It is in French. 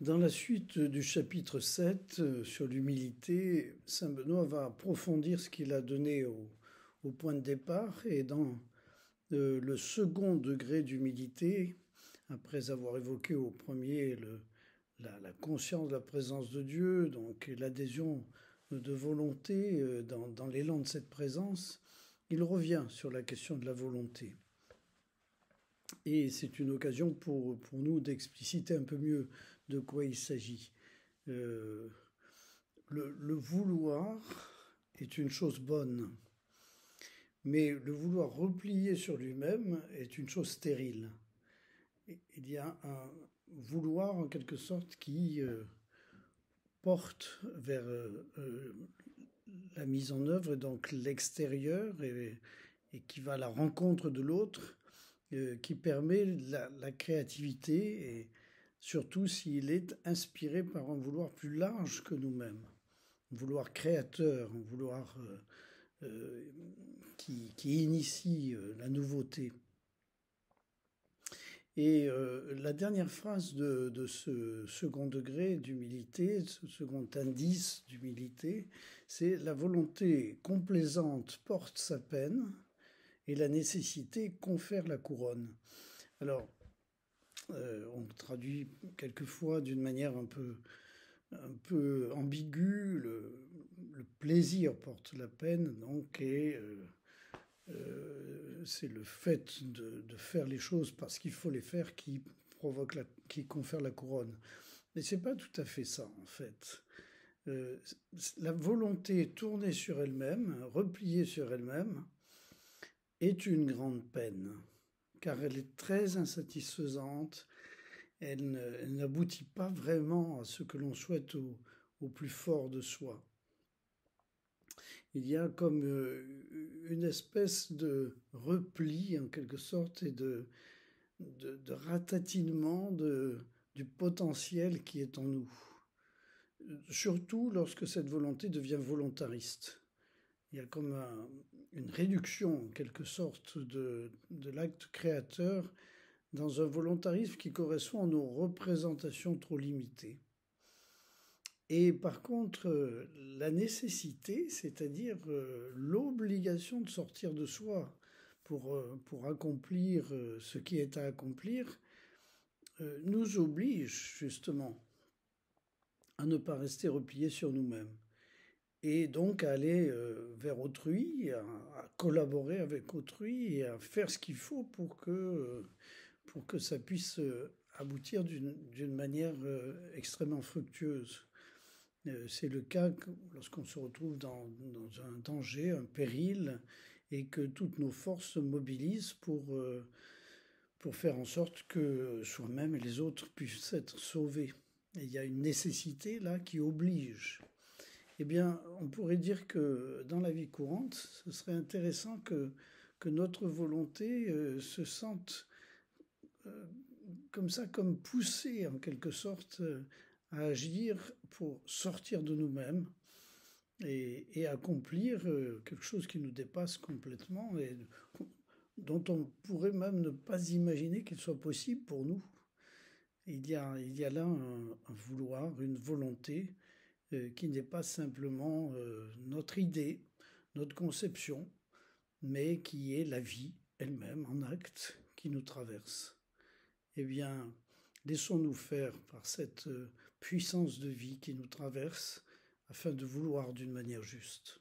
Dans la suite du chapitre 7 sur l'humilité, saint Benoît va approfondir ce qu'il a donné au point de départ et dans le second degré d'humilité, après avoir évoqué au premier la conscience de la présence de Dieu, donc l'adhésion de volonté dans l'élan de cette présence, il revient sur la question de la volonté. Et c'est une occasion pour nous d'expliciter un peu mieux de quoi il s'agit. Le vouloir est une chose bonne, mais le vouloir replier sur lui-même est une chose stérile. Il y a un vouloir en quelque sorte qui porte vers la mise en œuvre, donc l'extérieur, et qui va à la rencontre de l'autre, qui permet la créativité, et surtout s'il est inspiré par un vouloir plus large que nous-mêmes, un vouloir créateur, un vouloir qui initie la nouveauté. Et la dernière phrase de ce second degré d'humilité, ce second indice d'humilité, c'est « La volonté complaisante porte sa peine et la nécessité confère la couronne ». Alors, on traduit quelquefois d'une manière un peu ambiguë, le plaisir porte la peine, donc, et c'est le fait de faire les choses parce qu'il faut les faire qui confère la couronne. Mais c'est pas tout à fait ça, en fait. La volonté tournée sur elle-même, repliée sur elle-même, est une grande peine, car elle est très insatisfaisante, elle n'aboutit pas vraiment à ce que l'on souhaite au plus fort de soi. Il y a comme une espèce de repli, en quelque sorte, et de ratatinement du potentiel qui est en nous. Surtout lorsque cette volonté devient volontariste. Il y a comme une réduction, en quelque sorte, de l'acte créateur dans un volontarisme qui correspond à nos représentations trop limitées. Et par contre, la nécessité, c'est-à-dire l'obligation de sortir de soi pour accomplir ce qui est à accomplir, nous oblige justement à ne pas rester repliés sur nous-mêmes. Et donc à aller vers autrui, à collaborer avec autrui et à faire ce qu'il faut pour que ça puisse aboutir d'une manière extrêmement fructueuse. C'est le cas lorsqu'on se retrouve dans un danger, un péril, et que toutes nos forces se mobilisent pour faire en sorte que soi-même et les autres puissent être sauvés. Et il y a une nécessité là qui oblige. Eh bien, on pourrait dire que dans la vie courante, ce serait intéressant que notre volonté se sente comme ça, comme poussée en quelque sorte à agir pour sortir de nous-mêmes et accomplir quelque chose qui nous dépasse complètement et dont on pourrait même ne pas imaginer qu'il soit possible pour nous. Il y a là un vouloir, une volonté qui n'est pas simplement notre idée, notre conception, mais qui est la vie elle-même en acte qui nous traverse. Eh bien, laissons-nous faire par cette puissance de vie qui nous traverse afin de vouloir d'une manière juste.